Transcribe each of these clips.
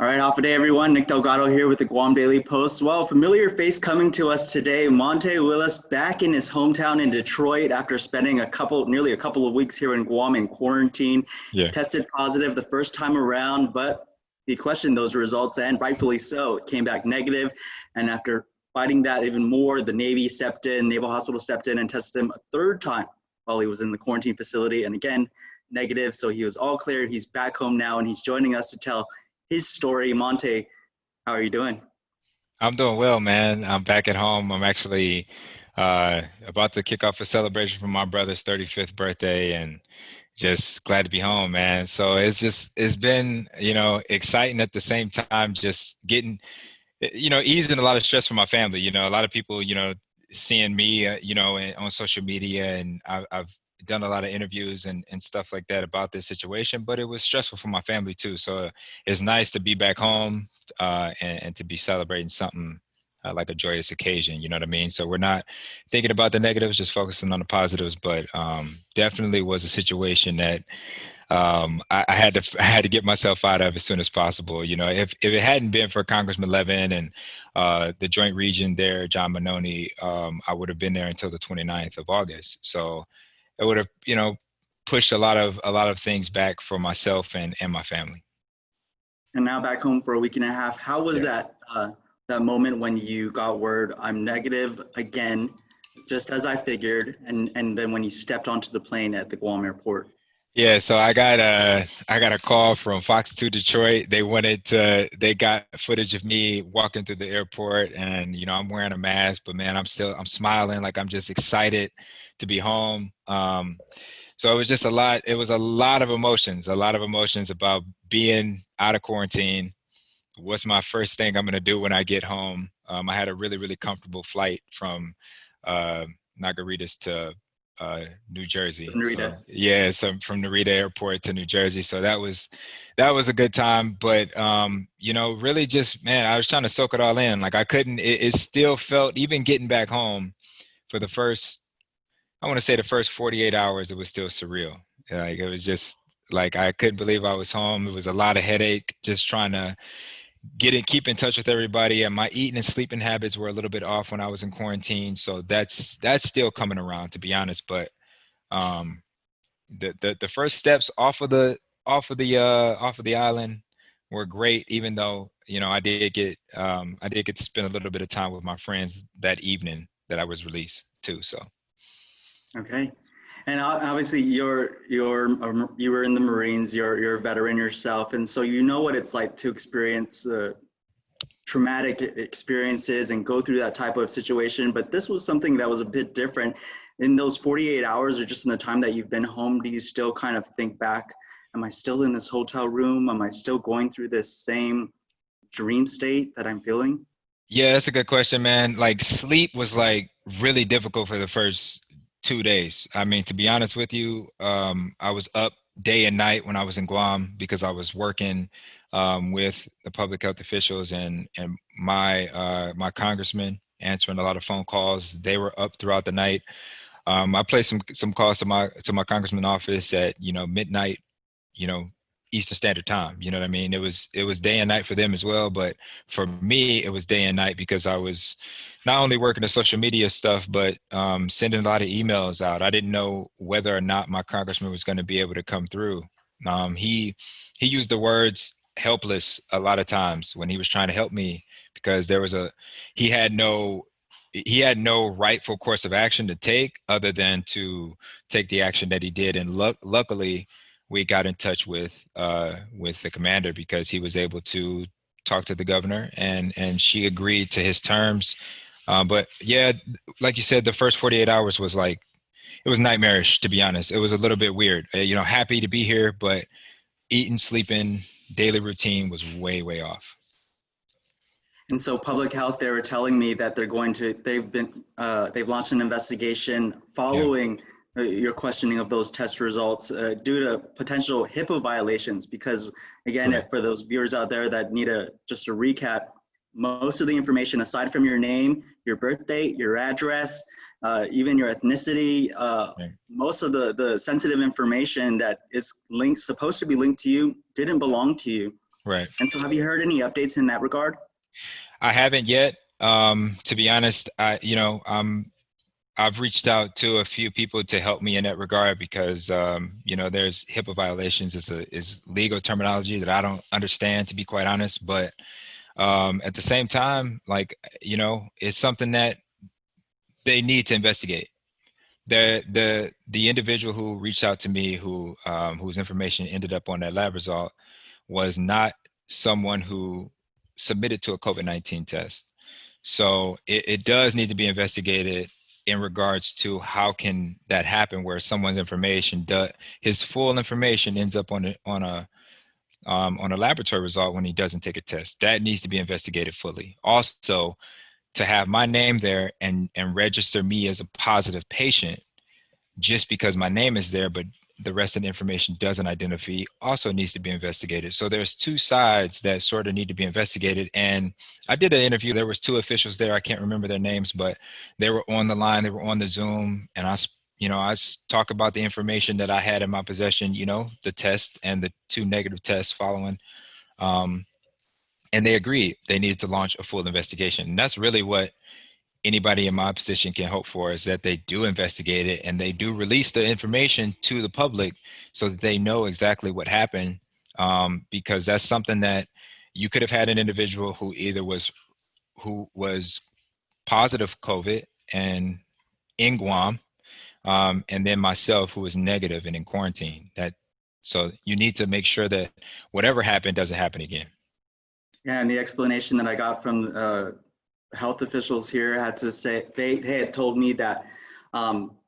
All right, off a day, everyone. Nick Delgado here with the Guam Daily Post. Well, familiar face coming to us today. Montae Willis back in his hometown in Detroit after spending nearly a couple of weeks here in Guam in quarantine. Yeah. Tested positive the first time around, but he questioned those results, and rightfully so. It came back negative, and after fighting that even more, the Naval Hospital stepped in and tested him a third time while he was in the quarantine facility, and again, negative. So he was all cleared. He's back home now, and he's joining us to tell his story. Montae, how are you doing? I'm doing well, man. I'm back at home. I'm actually about to kick off a celebration for my brother's 35th birthday and just glad to be home, man. So it's been, exciting at the same time, just getting, easing a lot of stress from my family. A lot of people, seeing me, on social media, and I've done a lot of interviews and stuff like that about this situation, but it was stressful for my family too. So it's nice to be back home and to be celebrating something like a joyous occasion. You know what I mean? So we're not thinking about the negatives, just focusing on the positives. But definitely was a situation that I had to get myself out of as soon as possible. If it hadn't been for Congressman Levin and the Joint Region there, John Manoni, I would have been there until the 29th of August. So it would have, pushed a lot of things back for myself and my family. And now back home for a week and a half. How was Yeah. that moment when you got word I'm negative again, just as I figured, and then when you stepped onto the plane at the Guam airport? Yeah, so I got a call from Fox 2 Detroit. They got footage of me walking through the airport, and I'm wearing a mask, but man, I'm smiling, like I'm just excited to be home. So it was just a lot. It was a lot of emotions about being out of quarantine. What's my first thing I'm gonna do when I get home? I had a really, really comfortable flight from Nagaritas to New Jersey. So Narita. yeah, so from Narita Airport to New Jersey. So that was a good time. But really just, man, I was trying to soak it all in. Like I couldn't. It still felt, even getting back home for the first, I want to say the first 48 hours, it was still surreal. Like it was just like I couldn't believe I was home. It was a lot of headache just trying to keep in touch with everybody, and my eating and sleeping habits were a little bit off when I was in quarantine. So that's still coming around, to be honest. But um, the first steps off of the island were great, even though I did get to spend a little bit of time with my friends that evening that I was released too. So Okay. And obviously, you were in the Marines. You're a veteran yourself, and so you know what it's like to experience traumatic experiences and go through that type of situation. But this was something that was a bit different. In those 48 hours, or just in the time that you've been home, do you still kind of think back? Am I still in this hotel room? Am I still going through this same dream state that I'm feeling? yeah, that's a good question, man. Like sleep was like really difficult for the first 2 days. I mean, to be honest with you, I was up day and night when I was in Guam because I was working with the public health officials and my congressman, answering a lot of phone calls. They were up throughout the night. I placed some calls to my congressman office at midnight, you know, Eastern Standard Time. You know what I mean? It was day and night for them as well, but for me it was day and night because I was not only working the social media stuff, but sending a lot of emails out. I didn't know whether or not my congressman was going to be able to come through. He used the words helpless a lot of times when he was trying to help me because he had no rightful course of action to take other than to take the action that he did. And luckily, we got in touch with the commander because he was able to talk to the governor, and she agreed to his terms. But yeah, like you said, the first 48 hours was like, it was nightmarish, to be honest. It was a little bit weird. Happy to be here, but eating, sleeping, daily routine was way, way off. And so public health, they were telling me that they've launched an investigation Yeah. following your questioning of those test results due to potential HIPAA violations. Because again, Correct. for those viewers out there that need just a recap, most of the information, aside from your name, your birth date, your address, even your ethnicity, Right. most of the sensitive information that is supposed to be linked to you didn't belong to you. Right. And so have you heard any updates in that regard? I haven't yet. To be honest, I've reached out to a few people to help me in that regard because there's HIPAA violations is legal terminology that I don't understand, to be quite honest. But at the same time, like, it's something that they need to investigate. The individual who reached out to me, whose information ended up on that lab result, was not someone who submitted to a COVID-19 test. So it does need to be investigated in regards to how can that happen, where someone's information, his full information ends up on a laboratory result when he doesn't take a test. That needs to be investigated fully. Also, to have my name there and register me as a positive patient just because my name is there, but the rest of the information doesn't identify, also needs to be investigated. So there's two sides that sort of need to be investigated. And I did an interview. There was two officials there. I can't remember their names, but they were on the line. They were on the Zoom, and I talk about the information that I had in my possession. The test and the two negative tests following. And they agreed they needed to launch a full investigation. And that's really what anybody in my position can hope for, is that they do investigate it and they do release the information to the public so that they know exactly what happened. Because that's something that you could have had an individual who was positive COVID and in Guam, and then myself who was negative and in quarantine. So you need to make sure that whatever happened doesn't happen again. Yeah, and the explanation that I got from health officials here had to say, they had told me that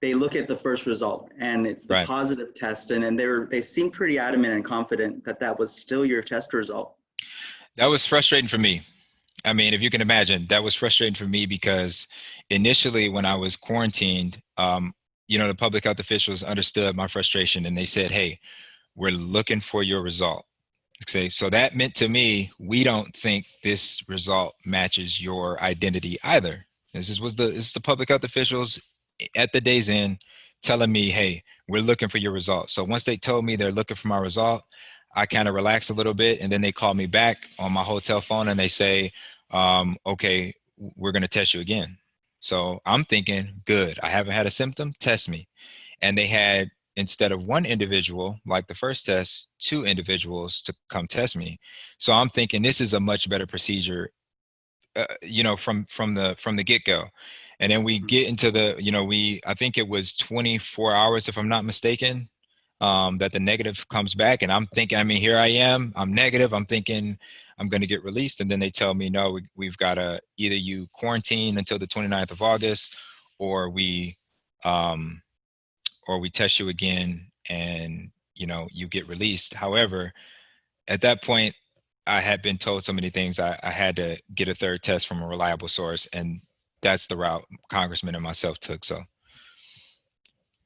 they look at the first result and it's the Right. positive test, and they seemed pretty adamant and confident that that was still your test result. That was frustrating for me. I mean, if you can imagine, that was frustrating for me because initially when I was quarantined, the public health officials understood my frustration and they said, hey, we're looking for your result. Okay, so that meant to me, we don't think this result matches your identity either. This is the public health officials at the day's end telling me, hey, we're looking for your result. So once they told me they're looking for my result, I kind of relaxed a little bit, and then they call me back on my hotel phone and they say, okay, we're going to test you again. So I'm thinking, good, I haven't had a symptom, test me. And they had, instead of one individual, like the first test, two individuals to come test me. So I'm thinking this is a much better procedure, from the get-go. And then we get into I think it was 24 hours, if I'm not mistaken, that the negative comes back. And I'm thinking, here I am, I'm negative. I'm thinking I'm going to get released. And then they tell me, no, we've got to either you quarantine until the 29th of August, or we test you again and, you get released. However, at that point, I had been told so many things. I had to get a third test from a reliable source. And that's the route Congressman and myself took. So.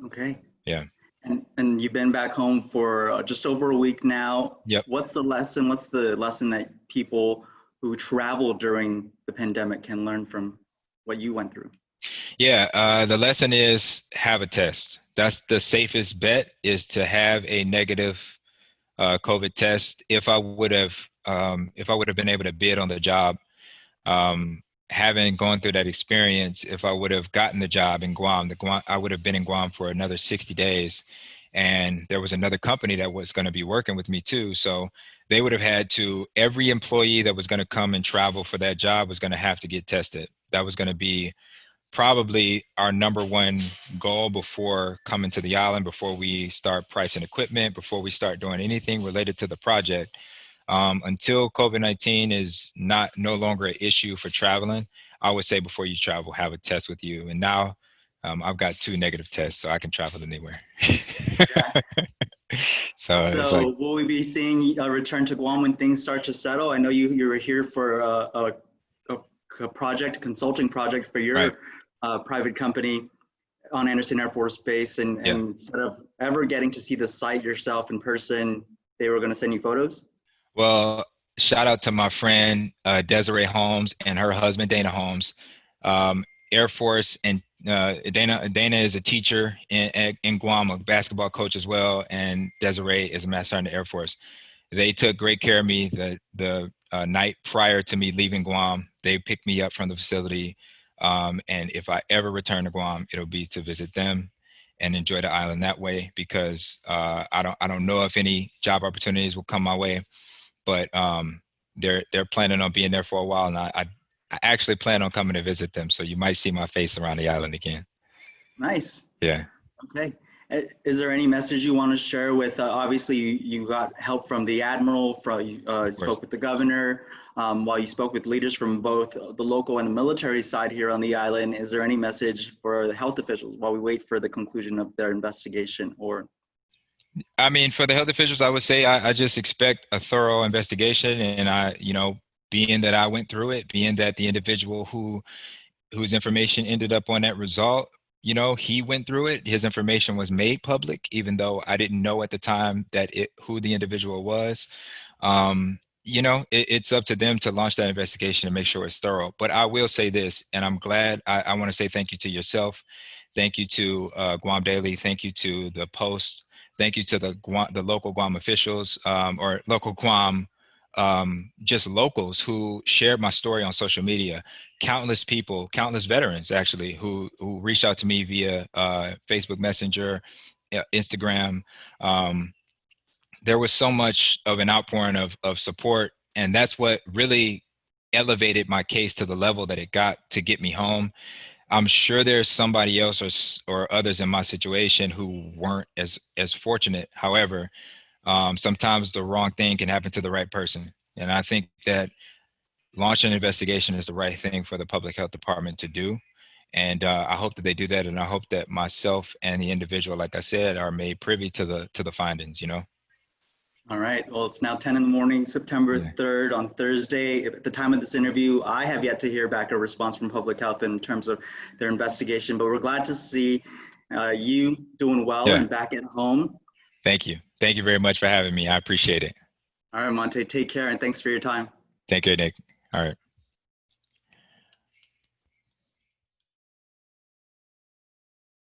Okay. Yeah. And you've been back home for just over a week now. Yep. What's the lesson that people who travel during the pandemic can learn from what you went through? Yeah, the lesson is have a test. That's the safest bet, is to have a negative COVID test. If I would have been able to bid on the job, having gone through that experience, if I would have gotten the job in Guam, I would have been in Guam for another 60 days. And there was another company that was going to be working with me too. So they would have had to, every employee that was going to come and travel for that job was going to have to get tested. That was going to be probably our number one goal before coming to the island, before we start pricing equipment, before we start doing anything related to the project. Until COVID-19 is no longer an issue for traveling, I would say before you travel, have a test with you. And now I've got two negative tests, so I can travel anywhere. Yeah. So will we be seeing a return to Guam when things start to settle? I know you were here for a consulting project for your right. Private company on Andersen Air Force Base, and instead of ever getting to see the site yourself in person, they were going to send you photos? Well, shout out to my friend Desiree Holmes and her husband Dana Holmes, Air Force, and Dana is a teacher in Guam, a basketball coach as well, and Desiree is a master in the Air Force. They took great care of me. The night prior to me leaving Guam, they picked me up from the facility. And if I ever return to Guam, it'll be to visit them and enjoy the island that way, because I don't know if any job opportunities will come my way, but they're planning on being there for a while, and I actually plan on coming to visit them. So you might see my face around the island again. Nice. Yeah. Okay. Is there any message you want to share with, obviously you got help from the admiral, you spoke with the governor, while you spoke with leaders from both the local and the military side here on the island. Is there any message for the health officials while we wait for the conclusion of their investigation? Or, I mean, for the health officials, I would say I just expect a thorough investigation, and being that I went through it, being that the individual whose information ended up on that result, he went through it. His information was made public, even though I didn't know at the time who the individual was. It's up to them to launch that investigation and make sure it's thorough. But I will say this, and I'm glad. I want to say thank you to yourself, thank you to Guam Daily, thank you to the Post, thank you to the local Guam officials, or local Guam, just locals who shared my story on social media. Countless people, countless veterans actually, who reached out to me via Facebook Messenger, Instagram. There was so much of an outpouring of support, and that's what really elevated my case to the level that it got to get me home. I'm sure there's somebody else or others in my situation who weren't as fortunate. However, sometimes the wrong thing can happen to the right person. And I think that launching an investigation is the right thing for the public health department to do. And I hope that they do that. And I hope that myself and the individual, like I said, are made privy to the findings, all right. Well, it's now 10 in the morning, September 3rd on Thursday. At the time of this interview, I have yet to hear back a response from public health in terms of their investigation, but we're glad to see you doing well and back at home. Thank you. Thank you very much for having me. I appreciate it. All right, Montae, take care, and thanks for your time. Take care, Nick. All right.